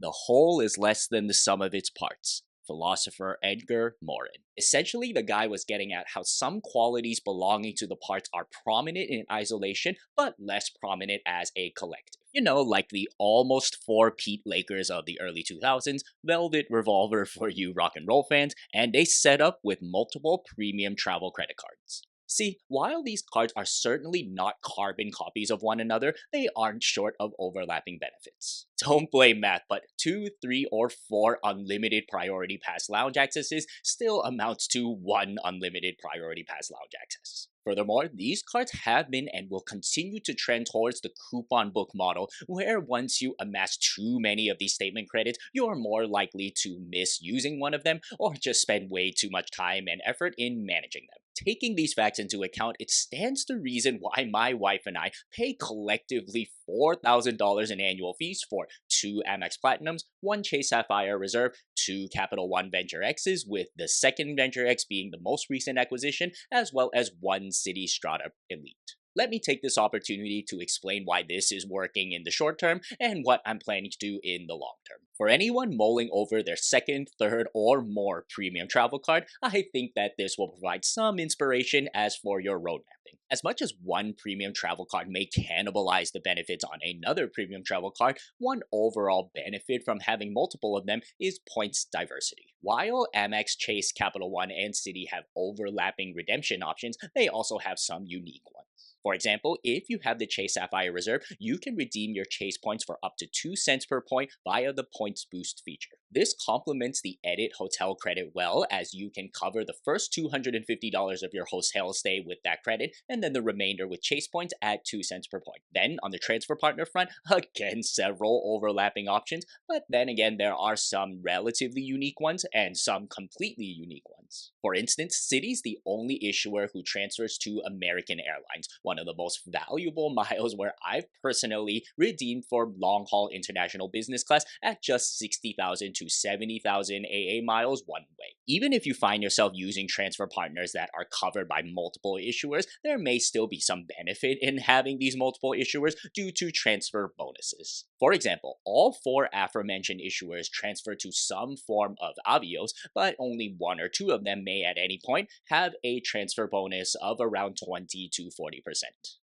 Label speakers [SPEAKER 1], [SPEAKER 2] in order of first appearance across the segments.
[SPEAKER 1] The whole is less than the sum of its parts. Philosopher Edgar Morin. Essentially, the guy was getting at how some qualities belonging to the parts are prominent in isolation, but less prominent as a collective. Like the almost four-peat Lakers of the early 2000s, Velvet Revolver for you rock and roll fans, and a setup with multiple premium travel credit cards. See, while these cards are certainly not carbon copies of one another, they aren't short of overlapping benefits. Don't blame math, but 2, 3, or 4 unlimited priority pass lounge accesses still amounts to 1 unlimited priority pass lounge access. Furthermore, these cards have been and will continue to trend towards the coupon book model, where once you amass too many of these statement credits, you're more likely to miss using one of them or just spend way too much time and effort in managing them. Taking these facts into account, it stands to reason why my wife and I pay collectively $4,000 in annual fees for 2 Amex Platinums, 1 Chase Sapphire Reserve, 2 Capital One Venture X's, with the second Venture X being the most recent acquisition, as well as 1 Citi Strata Elite. Let me take this opportunity to explain why this is working in the short term and what I'm planning to do in the long term. For anyone mulling over their second, third, or more premium travel card, I think that this will provide some inspiration as for your road mapping. As much as one premium travel card may cannibalize the benefits on another premium travel card, one overall benefit from having multiple of them is points diversity. While Amex, Chase, Capital One, and Citi have overlapping redemption options, they also have some unique ones. For example, if you have the Chase Sapphire Reserve, you can redeem your Chase points for up to 2 cents per point via the Points Boost feature. This complements the Edit hotel credit well, as you can cover the first $250 of your hotel stay with that credit, and then the remainder with Chase points at 2 cents per point. Then, on the transfer partner front, again, several overlapping options, but then again, there are some relatively unique ones and some completely unique ones. For instance, Citi's the only issuer who transfers to American Airlines, one of the most valuable miles where I've personally redeemed for long-haul international business class at just 60,000 to 70,000 AA miles one way. Even if you find yourself using transfer partners that are covered by multiple issuers, there may still be some benefit in having these multiple issuers due to transfer bonuses. For example, all 4 aforementioned issuers transfer to some form of Avios, but only 1 or 2 of them may at any point have a transfer bonus of around 20 to 40%.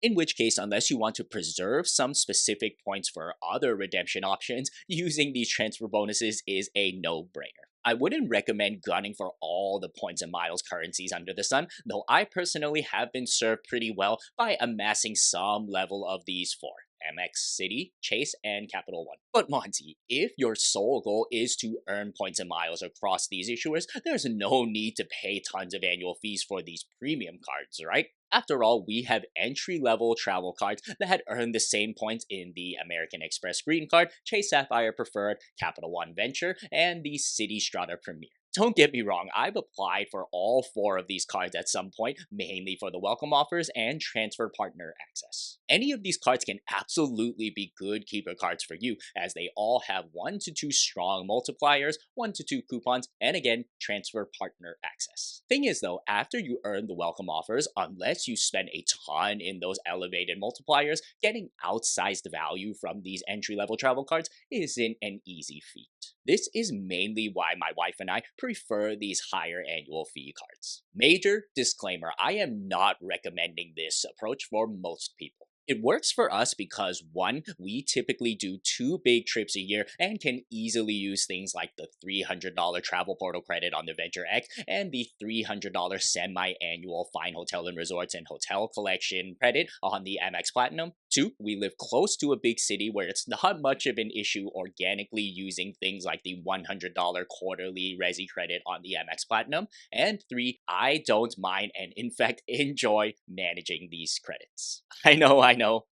[SPEAKER 1] In which case, unless you want to preserve some specific points for other redemption options, using these transfer bonuses is a no-brainer. I wouldn't recommend gunning for all the points and miles currencies under the sun, though I personally have been served pretty well by amassing some level of these 4. Amex, Citi, Chase, and Capital One. But Monty, if your sole goal is to earn points and miles across these issuers, there's no need to pay tons of annual fees for these premium cards, right? After all, we have entry-level travel cards that earn the same points in the American Express Green Card, Chase Sapphire Preferred, Capital One Venture, and the Citi Strata Premier. Don't get me wrong, I've applied for all 4 of these cards at some point, mainly for the welcome offers and transfer partner access. Any of these cards can absolutely be good keeper cards for you, as they all have 1 to 2 strong multipliers, 1 to 2 coupons, and again, transfer partner access. Thing is though, after you earn the welcome offers, unless you spend a ton in those elevated multipliers, getting outsized value from these entry-level travel cards isn't an easy feat. This is mainly why my wife and I prefer these higher annual fee cards. Major disclaimer, I am not recommending this approach for most people. It works for us because 1, we typically do 2 big trips a year and can easily use things like the $300 travel portal credit on the Venture X and the $300 semi-annual fine hotel and resorts and hotel collection credit on the Amex Platinum. 2, we live close to a big city where it's not much of an issue organically using things like the $100 quarterly Resi credit on the Amex Platinum. And 3, I don't mind and in fact enjoy managing these credits. I know,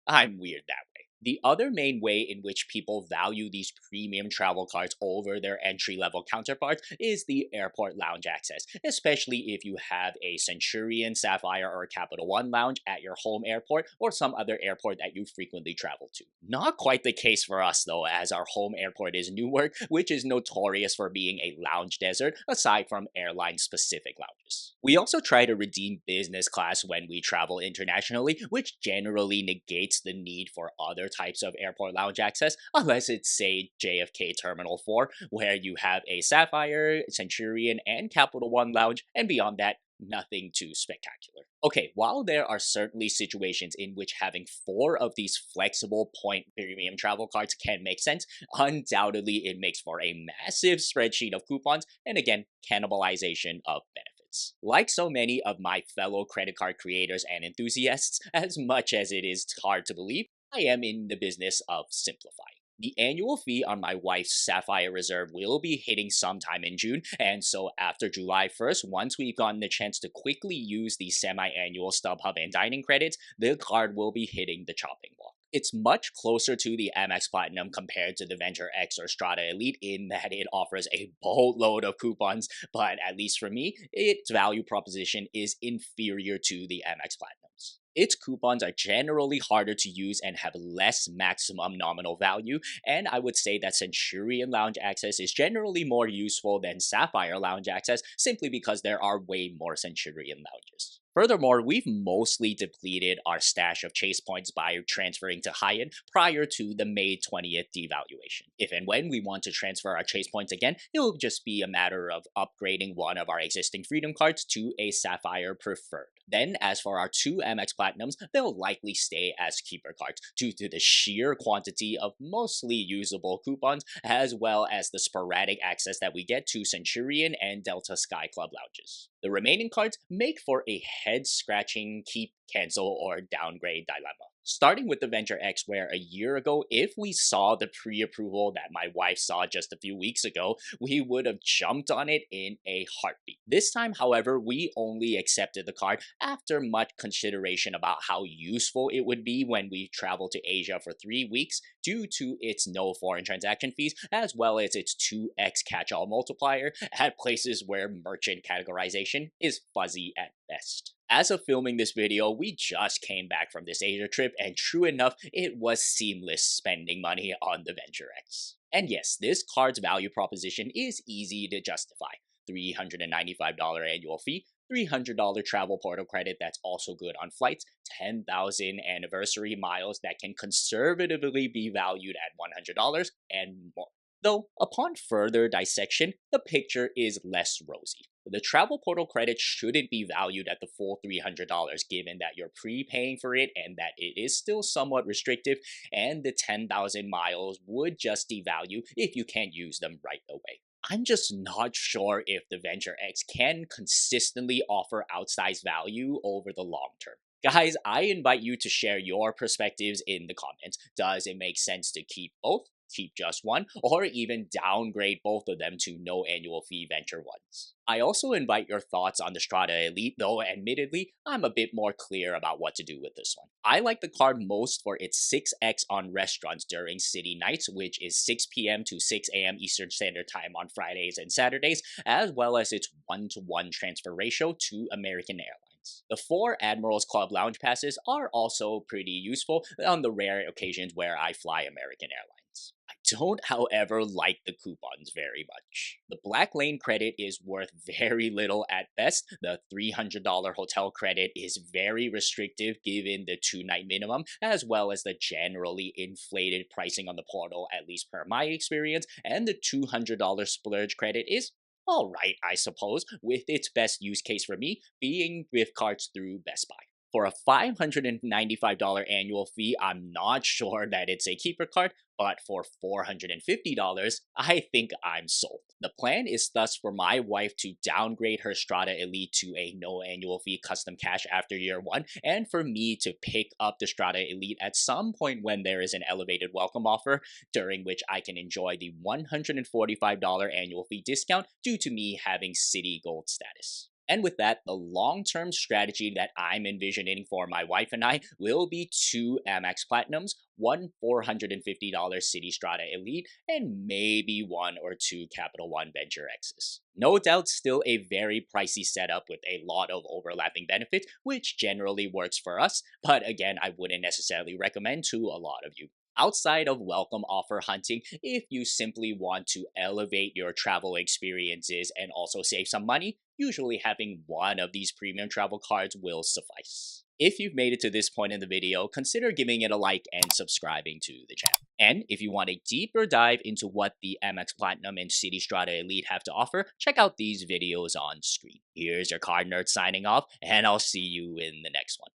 [SPEAKER 1] I'm weird that way. The other main way in which people value these premium travel cards over their entry-level counterparts is the airport lounge access, especially if you have a Centurion, Sapphire, or Capital One lounge at your home airport or some other airport that you frequently travel to. Not quite the case for us though, as our home airport is Newark, which is notorious for being a lounge desert aside from airline-specific lounges. We also try to redeem business class when we travel internationally, which generally negates the need for other other types of airport lounge access, unless it's, say, JFK Terminal 4, where you have a Sapphire, Centurion, and Capital One lounge, and beyond that, nothing too spectacular. Okay, while there are certainly situations in which having 4 of these flexible point premium travel cards can make sense, undoubtedly it makes for a massive spreadsheet of coupons and again, cannibalization of benefits. Like so many of my fellow credit card creators and enthusiasts, as much as it is hard to believe, I am in the business of simplifying. The annual fee on my wife's Sapphire Reserve will be hitting sometime in June, and so after July 1st, once we've gotten the chance to quickly use the semi-annual StubHub and dining credits, the card will be hitting the chopping block. It's much closer to the Amex Platinum compared to the Venture X or Strata Elite in that it offers a boatload of coupons, but at least for me, its value proposition is inferior to the Amex Platinums. Its coupons are generally harder to use and have less maximum nominal value, and I would say that Centurion Lounge Access is generally more useful than Sapphire Lounge Access simply because there are way more Centurion lounges. Furthermore, we've mostly depleted our stash of Chase points by transferring to Hyatt prior to the May 20th devaluation. If and when we want to transfer our Chase points again, it'll just be a matter of upgrading one of our existing Freedom cards to a Sapphire Preferred. Then, as for our 2 Amex Platinums, they'll likely stay as keeper cards due to the sheer quantity of mostly usable coupons, as well as the sporadic access that we get to Centurion and Delta Sky Club lounges. The remaining cards make for a head-scratching keep, cancel, or downgrade dilemma. Starting with the Venture X, where a year ago, if we saw the pre-approval that my wife saw just a few weeks ago, we would have jumped on it in a heartbeat. This time, however, we only accepted the card after much consideration about how useful it would be when we travel to Asia for 3 weeks due to its no foreign transaction fees, as well as its 2x catch-all multiplier at places where merchant categorization is fuzzy at best. As of filming this video, we just came back from this Asia trip, and true enough, it was seamless spending money on the Venture X. And yes, this card's value proposition is easy to justify. $395 annual fee, $300 travel portal credit that's also good on flights, 10,000 anniversary miles that can conservatively be valued at $100, and more. Though, upon further dissection, the picture is less rosy. The travel portal credit shouldn't be valued at the full $300 given that you're prepaying for it and that it is still somewhat restrictive, and the 10,000 miles would just devalue if you can't use them right away. I'm just not sure if the Venture X can consistently offer outsized value over the long term. Guys, I invite you to share your perspectives in the comments. Does it make sense to keep both? Keep just one, or even downgrade both of them to no annual fee Venture ones? I also invite your thoughts on the Strata Elite, though admittedly, I'm a bit more clear about what to do with this one. I like the card most for its 6x on restaurants during city nights, which is 6 p.m. to 6 a.m. Eastern Standard Time on Fridays and Saturdays, as well as its 1-to-1 transfer ratio to American Airlines. The 4 Admirals Club lounge passes are also pretty useful on the rare occasions where I fly American Airlines. I don't, however, like the coupons very much. The Black Lane credit is worth very little at best. The $300 hotel credit is very restrictive given the 2-night minimum, as well as the generally inflated pricing on the portal, at least per my experience, and the $200 splurge credit is alright, I suppose, with its best use case for me being gift cards through Best Buy. For a $595 annual fee, I'm not sure that it's a keeper card, but for $450, I think I'm sold. The plan is thus for my wife to downgrade her Strata Elite to a no annual fee custom cash after year 1, and for me to pick up the Strata Elite at some point when there is an elevated welcome offer, during which I can enjoy the $145 annual fee discount due to me having Citi Gold status. And with that, the long-term strategy that I'm envisioning for my wife and I will be 2 Amex Platinums, 1 $450 Citi Strata Elite, and maybe 1 or 2 Capital One Venture X's. No doubt still a very pricey setup with a lot of overlapping benefits, which generally works for us, but again, I wouldn't necessarily recommend to a lot of you. Outside of welcome offer hunting, if you simply want to elevate your travel experiences and also save some money, usually having one of these premium travel cards will suffice. If you've made it to this point in the video, consider giving it a like and subscribing to the channel. And if you want a deeper dive into what the MX Platinum and Citi Strata Elite have to offer, check out these videos on screen. Here's your card nerd signing off, and I'll see you in the next one.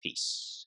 [SPEAKER 1] Peace.